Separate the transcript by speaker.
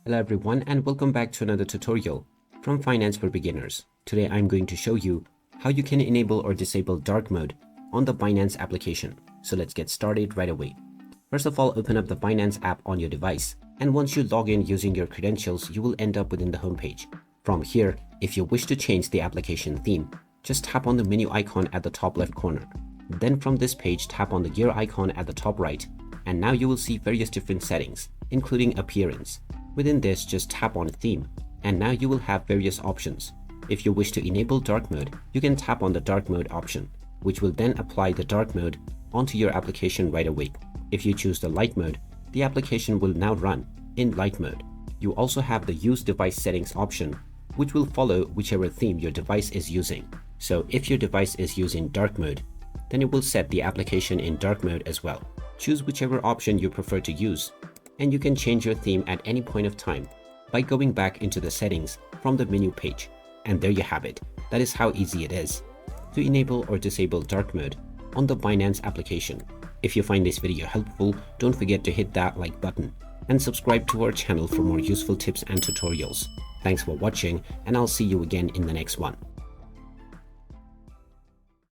Speaker 1: Hello everyone and welcome back to another tutorial from Finance for Beginners. Today I'm going to show you how you can enable or disable dark mode on the Binance application. So let's get started right away. First of all, open up the Binance app on your device, and once you log in using your credentials, you will end up within the homepage. From here, if you wish to change the application theme, just tap on the menu icon at the top left corner. Then from this page, tap on the gear icon at the top right, and now you will see various different settings, including appearance. Within this, just tap on theme, and now you will have various options. If you wish to enable dark mode, you can tap on the dark mode option, which will then apply the dark mode onto your application right away. If you choose the light mode, the application will now run in light mode. You also have the use device settings option, which will follow whichever theme your device is using. So if your device is using dark mode, then it will set the application in dark mode as well. Choose whichever option you prefer to use, and you can change your theme at any point of time by going back into the settings from the menu page. And there you have it. That is how easy it is to enable or disable dark mode on the Binance application. If you find this video helpful, don't forget to hit that like button and subscribe to our channel for more useful tips and tutorials. Thanks for watching, and I'll see you again in the next one.